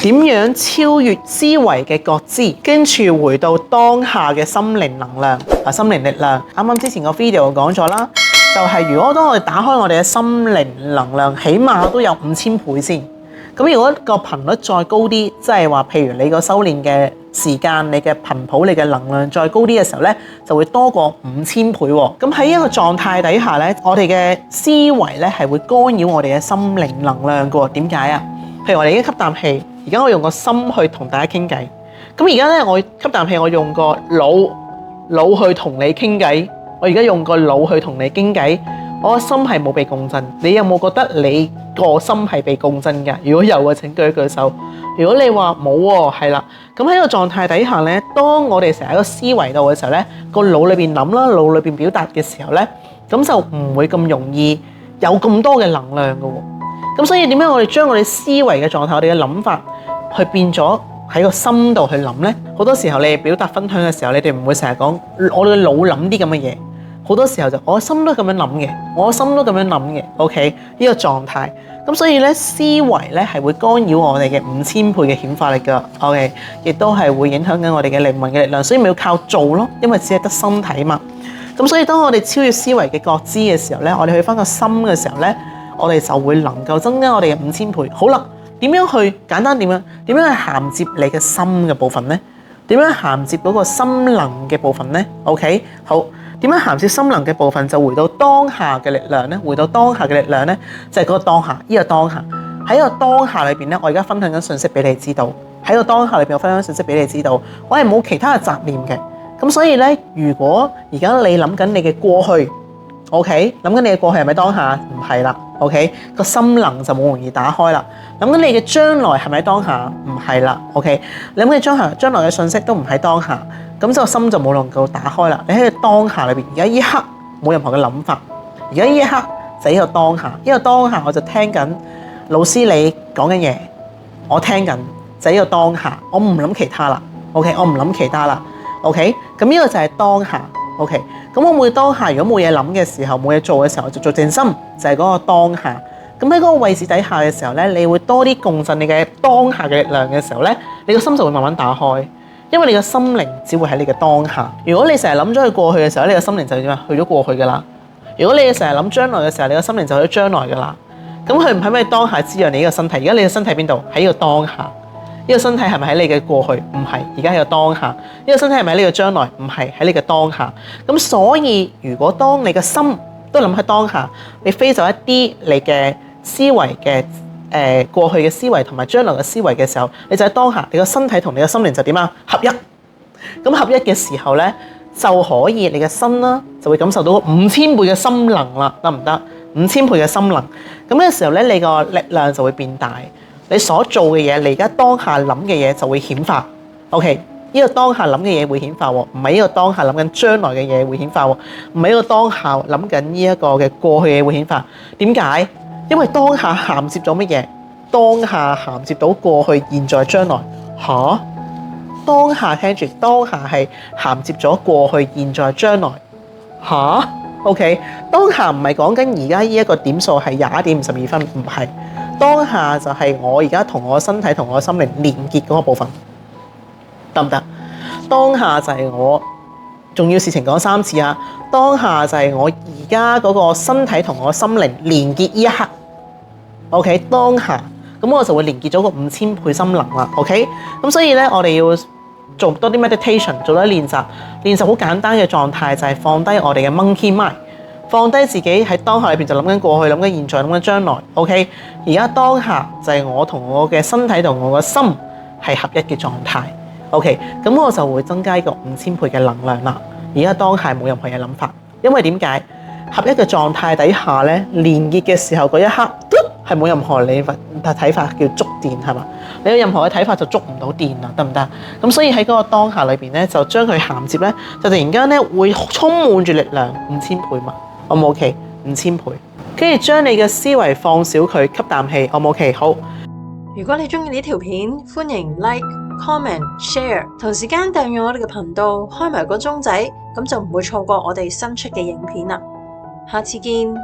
點樣超越思維嘅覺知，跟住回到當下嘅心靈能量心靈力量。啱啱之前個 video 講咗啦，就係如果當我哋打開我哋嘅心靈能量，起碼都有5000倍先。咁如果個頻率再高啲，即係話譬如你個修煉嘅時間、你嘅頻譜、你嘅能量再高啲嘅時候咧，就會多過5000倍喎。咁喺一個狀態底下咧，我哋嘅思維咧係會干擾我哋嘅心靈能量嘅喎。點解啊？譬如我哋已經吸啖氣，而家我用個心去同大家傾偈。咁而家咧，我吸啖氣，我用個腦去同你傾偈。我而家用個腦去同你傾偈，我個心係冇被共振。你有冇覺得你個心係被共振㗎？如果有嘅，請舉一舉手。如果你話冇喎，係啦。咁喺個狀態底下咧，當我哋成日喺個思維度嘅時候咧，個腦裏邊諗啦，腦裏邊表達嘅時候咧，咁就唔會咁容易有咁多嘅能量㗎喎。咁所以點解我哋將我哋思維嘅狀態，我哋嘅諗法去變咗喺個心度去諗咧？好多時候你哋表達分享嘅時候，你哋唔會成日講我哋嘅腦諗啲咁嘅嘢。好多時候就我心都咁樣諗嘅，我心都咁樣諗嘅 ，OK 呢個狀態。咁所以咧，思維咧係會干擾我哋嘅5000倍嘅顯化力噶 ，OK， 亦都係會影響緊我哋嘅靈魂嘅力量。所以咪要靠做咯，因為只係得身體嘛。咁所以當我哋超越思維嘅覺知嘅時候咧，我哋去翻個心嘅時候咧，我哋就會能夠增加我哋嘅5000倍。好啦，點樣去簡單點樣去銜接你嘅心嘅部分咧？點樣銜接嗰個心能嘅部分咧 ？OK， 好。點樣銜接心能嘅部分就回到當下嘅力量咧？回到當下嘅力量咧，就係嗰個當下。呢個當下喺個當下裏邊咧，我而家分享緊信息俾你知道。喺個當下裏邊，我分享緊信息俾你知道，我係冇其他嘅雜念嘅。咁所以咧，如果而家你諗緊你嘅過去 ，OK， 諗緊你嘅過去係咪當下？唔係啦 ，OK， 個心能就冇容易打開啦。諗緊你嘅將來係咪當下？唔係啦 ，OK， 諗緊將來嘅信息都唔喺當下。咁個心就冇能夠打開啦。你喺個當下裏邊，而家呢一刻冇任何嘅諗法。而家呢一刻就係呢個當下，呢個當下我就聽緊老師你講緊嘢，我聽緊就係呢個當下，我唔諗其他啦。OK， 我唔諗其他啦。OK， 咁呢個就係當下。OK， 咁我每當下如果冇嘢諗嘅時候，冇嘢做嘅時候，我就做靜心，就係嗰個當下。咁喺嗰個位置底下嘅時候咧，你會多啲共振你嘅當下嘅力量嘅時候咧，你個心就會慢慢打開。因為你嘅心靈只會喺你嘅當下。如果你成日諗咗去過去嘅時候，你嘅心靈就點啊？去咗過去㗎啦。如果你成日諗將來嘅時候，你嘅心靈就去咗將來㗎啦。咁佢唔係咪當下滋養你呢個身體？而家你嘅身體邊度？喺呢個當下。呢個身體係咪喺你嘅過去？唔係，而家喺個當下。呢個身體係咪喺你嘅將來？唔係，喺你嘅當下。咁所以，如果當你嘅心都諗喺當下，你飛走一啲你嘅思維嘅過去嘅思維同埋將來嘅思維嘅時候，你就喺當下，你個身體同你嘅心靈就點啊？合一。咁合一嘅時候咧，就可以你嘅心啦，就會感受到5000倍嘅心能啦，得唔得？5000倍嘅心能。咁嘅時候咧，你個力量就會變大。你所做嘅嘢，你而家當下諗嘅嘢就會顯化。OK，呢個當下諗嘅嘢會顯化喎，唔係呢個當下諗緊將來嘅嘢會顯化喎，唔係呢個當下諗緊呢一個嘅過去嘅嘢會顯化。點解？因為當下銜接咗乜嘢？當下銜接到過去、現在、將來。嚇？當下聽住，當下係銜接咗過去、現在、將來。嚇 ？OK， 當下唔係講緊而家呢一個點數係21:52，唔係。當下就係我而家同我身體同我心靈連結嗰個部分，得唔得？當下就係我重要事情講3次啊！當下就係我而家嗰個身體同我心靈連結呢一刻。OK， 當下咁我就會連結咗個5000倍心能啦。OK， 咁所以咧，我哋要做多啲 meditation， 做多啲練習。練習好簡單嘅狀態就係放低我哋嘅 monkey mind， 放低自己喺當下裏邊就諗緊過去、諗緊現在、諗緊將來。OK， 而家當下就係我同我嘅身體同我嘅心係合一嘅狀態。OK， 咁我就會增加一個5000倍嘅能量啦。而家當下冇任何嘅諗法，因為點解？合一嘅狀態底下咧，連結嘅時候嗰一刻，係冇任何你睇法叫觸電係嘛？你有任何嘅睇法就觸唔到電啦，得唔得？咁所以喺嗰個當下裏邊咧，就將佢銜接咧，就突然間咧會充滿住力量5000倍嘛。我冇 OK 5000倍，跟住將你嘅思維放小佢，吸啖氣。我冇 OK 好。如果你中意呢條片，歡迎 like、comment、share， 同時間訂閱我哋嘅頻道，開埋個鐘仔，咁就唔會錯過我哋新出嘅影片啦。下次見。